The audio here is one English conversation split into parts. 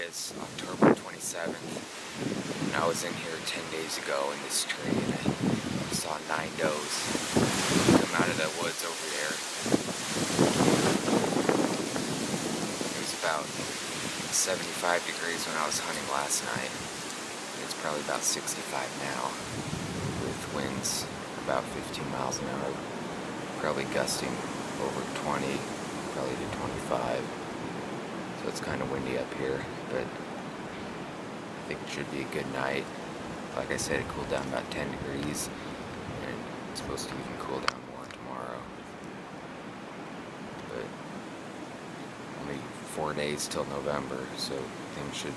is October 27th, and I was in here 10 days ago in this tree, and I saw 9 does come out of the woods over there. It was about 75 degrees when I was hunting last night. It's probably about 65 now, with winds about 15 miles an hour, probably gusting over 20, probably to 25. So it's kind of windy up here, but I think it should be a good night. Like I said, it cooled down about 10 degrees, and it's supposed to even cool down more tomorrow. But only 4 days till November, so things should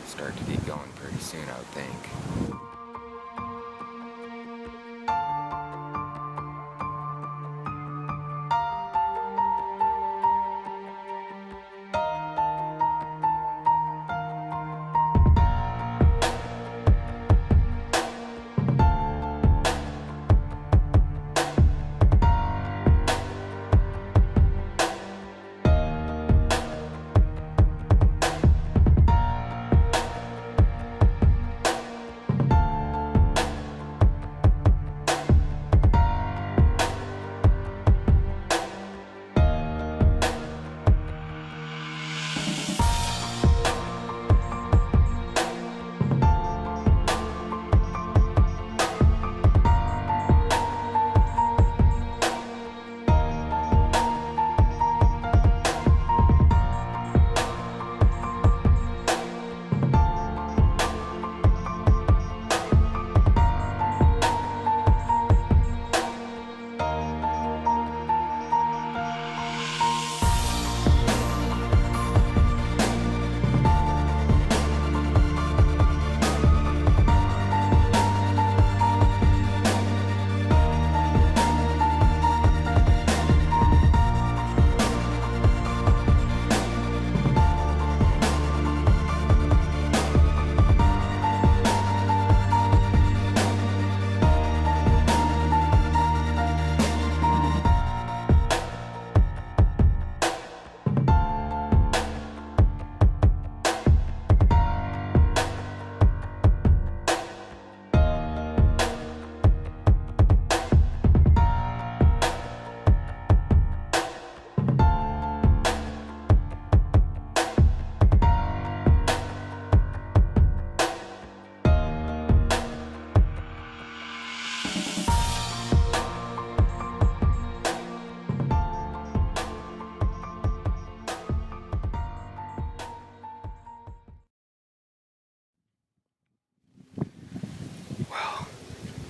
start to get going pretty soon, I would think.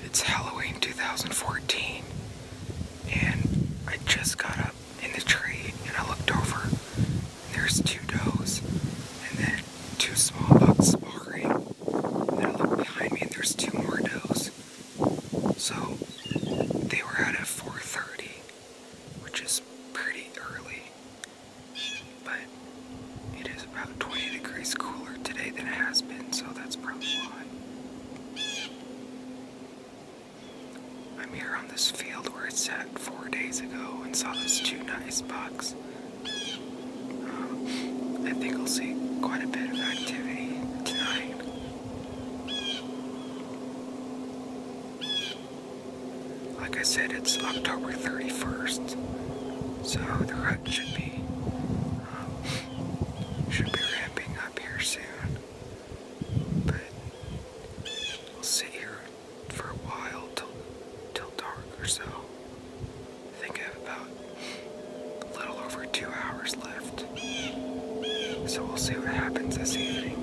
It's Halloween 2014, and I just got up in the tree and I looked over, and there's 2 does, and then 2 small bucks sparring, and then I look behind me and there's 2 more does. So they were out at 4:30, which is pretty early, but it is about 20 degrees cooler today than it has been, so that's probably why. I'm here on this field where I sat 4 days ago and saw those 2 nice bucks. I think I'll see quite a bit of activity tonight. Like I said, it's October 31st, so the rut should be ramping up here soon. But we'll sit here for a while till dark or so. I think I have about a little over 2 hours left. So we'll see what happens this evening.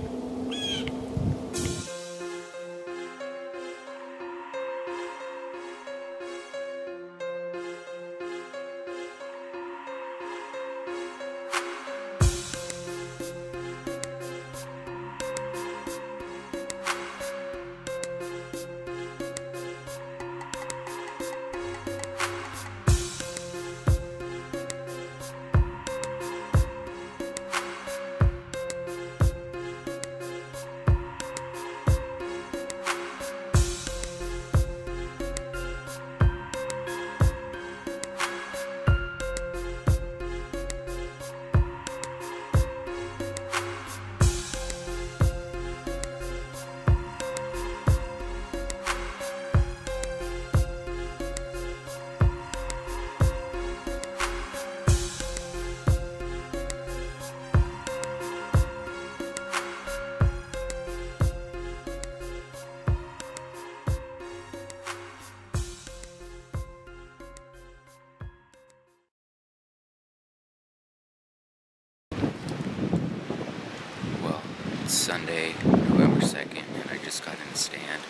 Sunday, November 2nd, and I just got in the stand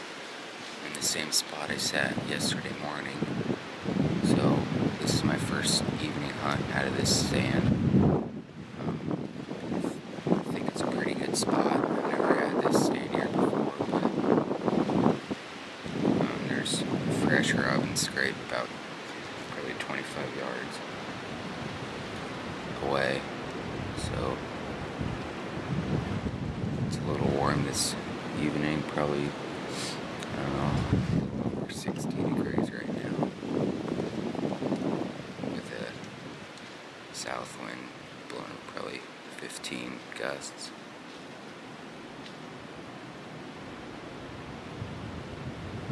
in the same spot I sat yesterday morning. So this is my first evening hunt out of this stand. I think it's a pretty good spot. I've never had this stand here before, but there's fresh robin scrape about probably 25 yards away. So it's a little warm this evening, probably, I don't know, over 60 degrees right now, with a south wind blowing probably 15 gusts.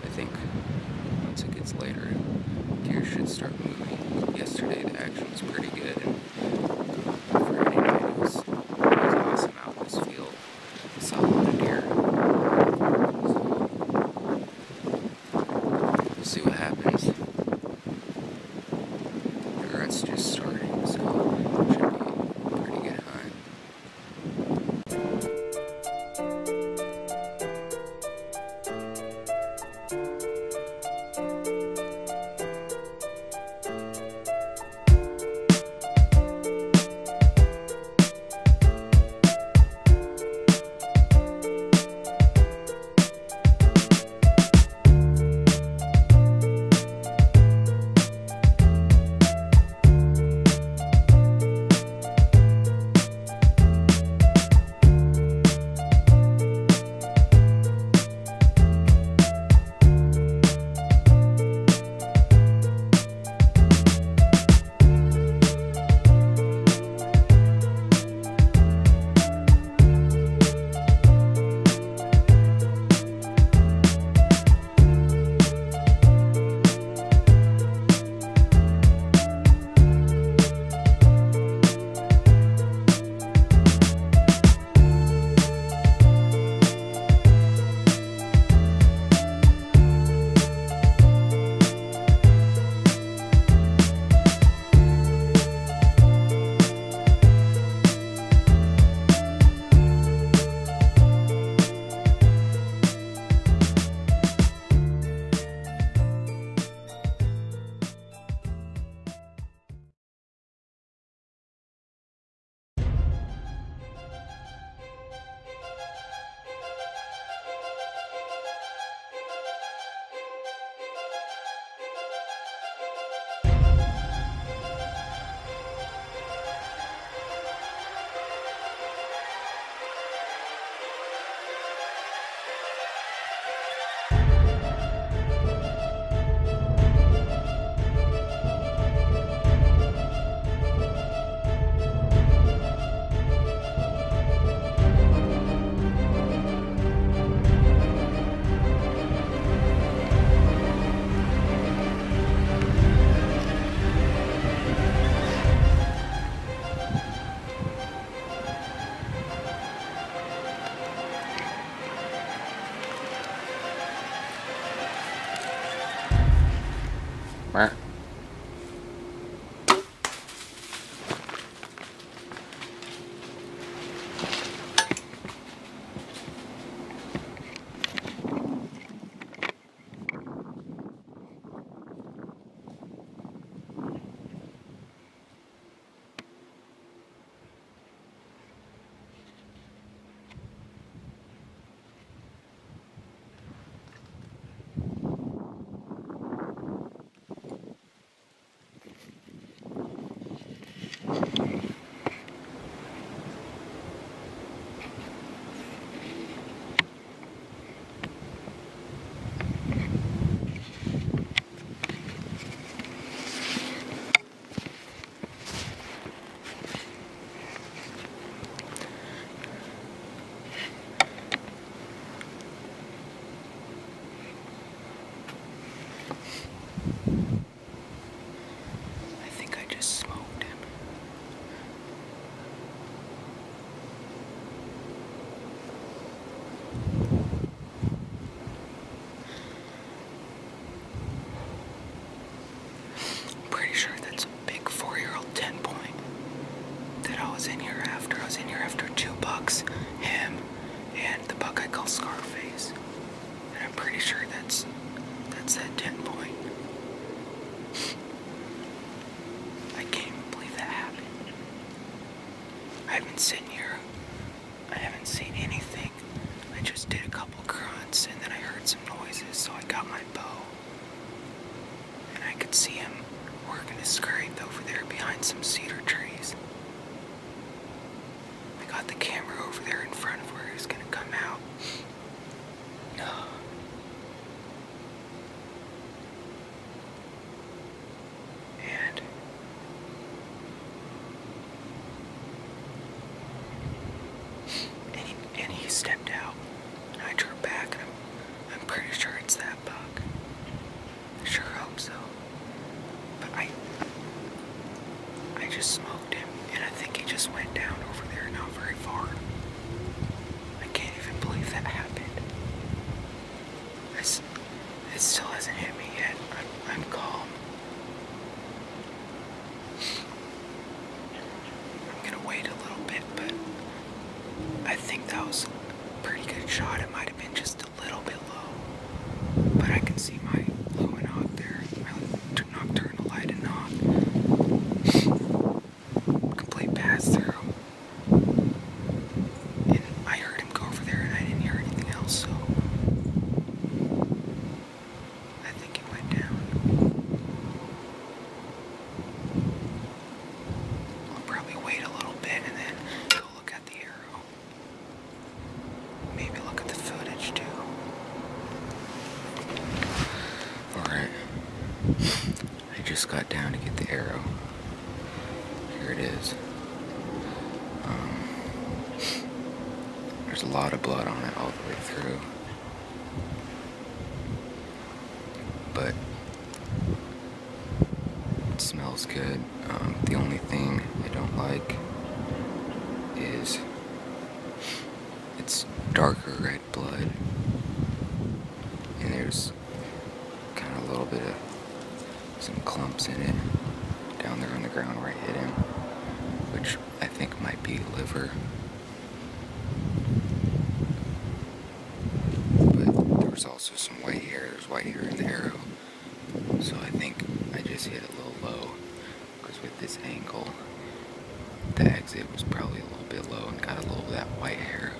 I think once it gets later, deer should start moving. Yesterday the action was pretty good, and Friday night it was awesome out in this field. I saw a lot of deer. So we'll see what happens. The rut's just starting, so it should be a pretty good hunt. since in here, I haven't seen anything. I just did a couple grunts and then I heard some noises, so I got my bow. And I could see him working his scrape over there behind some cedar trees. I got the camera over there in front of where he was gonna come out. And he stepped out, and I drew back, and I'm pretty sure it's that buck. I sure hope so. But I just smoked him, and I think he just went down over there not very far. I can't even believe that happened. It still hasn't hit me yet. I'm calm. I'm gonna wait a little bit, but I think that was a pretty good shot. It might have been just a little bit low, but I can see my Luminok there, my Nockturnal light and knock. Complete pass through. And I heard him go over there and I didn't hear anything else, so I think he went down. I'll probably wait a little bit and then go look at the arrow. Maybe look at the footage too. Alright. I just got down to get the arrow. Here it is. There's a lot of blood on it all the way through. But it smells good. The only thing I don't like is it's darker red blood, and there's kind of a little bit of some clumps in it down there on the ground where I hit him, which I think might be liver. But there was also some white hair. There's white hair in the arrow, so I think I just hit a little low, because with this angle the exit was probably a little bit low and got a little of that white hair.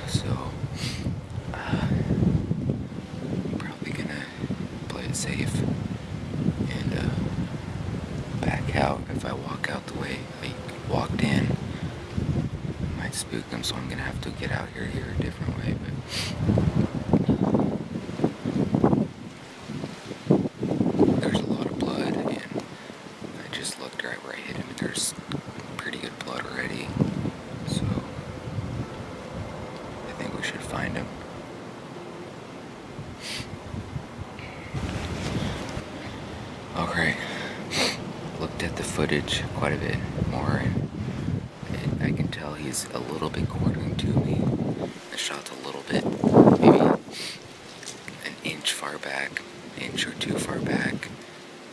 So I'm probably gonna play it safe and back out. If I walk out the way I walked in, I might spook them, so I'm gonna have to get out here a different way. But there's a lot of blood, and I just looked right where I hit him, and there's pretty good blood already. So I think we should find him. Okay, looked at the footage quite a bit more, and I can tell he's a little bit quartering to me. The shot's a little bit, maybe an inch far back, an inch or two far back,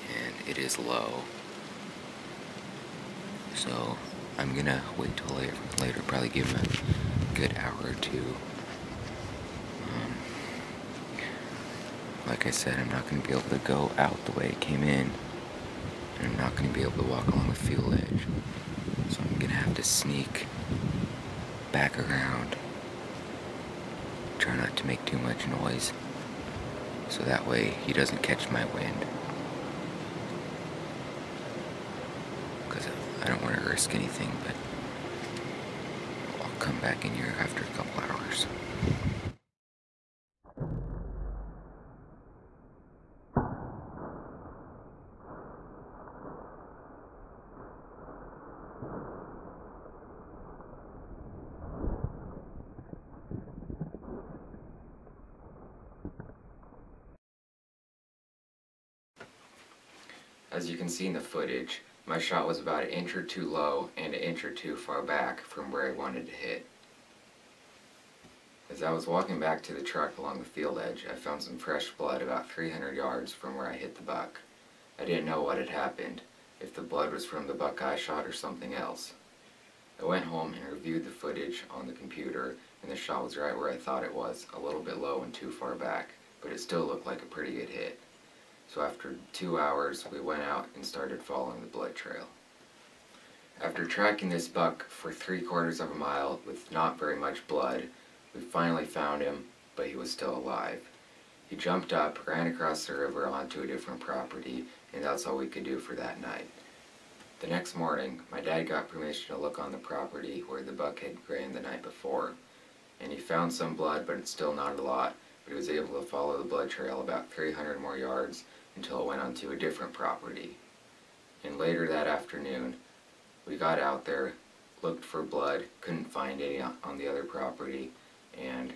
and it is low. So I'm gonna wait till later, probably give him a good hour or two. Like I said, I'm not going to be able to go out the way it came in, and I'm not going to be able to walk along the field edge, so I'm going to have to sneak back around, try not to make too much noise, so that way he doesn't catch my wind, because I don't want to risk anything. But I'll come back in here after a couple hours. As you can see in the footage, my shot was about an inch or two low and an inch or two far back from where I wanted to hit. As I was walking back to the truck along the field edge, I found some fresh blood about 300 yards from where I hit the buck. I didn't know what had happened, if the blood was from the buck I shot or something else. I went home and reviewed the footage on the computer, and the shot was right where I thought it was, a little bit low and too far back, but it still looked like a pretty good hit. So after 2 hours, we went out and started following the blood trail. After tracking this buck for 3/4 of a mile with not very much blood, we finally found him, but he was still alive. He jumped up, ran across the river onto a different property, and that's all we could do for that night. The next morning, my dad got permission to look on the property where the buck had ran the night before, and he found some blood, but it's still not a lot, but he was able to follow the blood trail about 300 more yards until it went onto a different property. And later that afternoon, we got out there, looked for blood, couldn't find any on the other property, and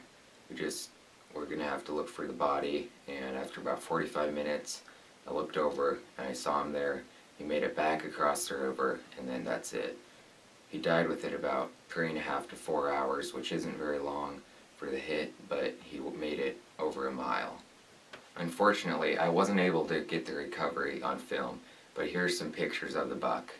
we're going to have to look for the body. And after about 45 minutes, I looked over and I saw him there. He made it back across the river, and then that's it. He died within about 3.5 to 4 hours, which isn't very long for the hit, but he made it over a mile. Unfortunately, I wasn't able to get the recovery on film, but here's some pictures of the buck.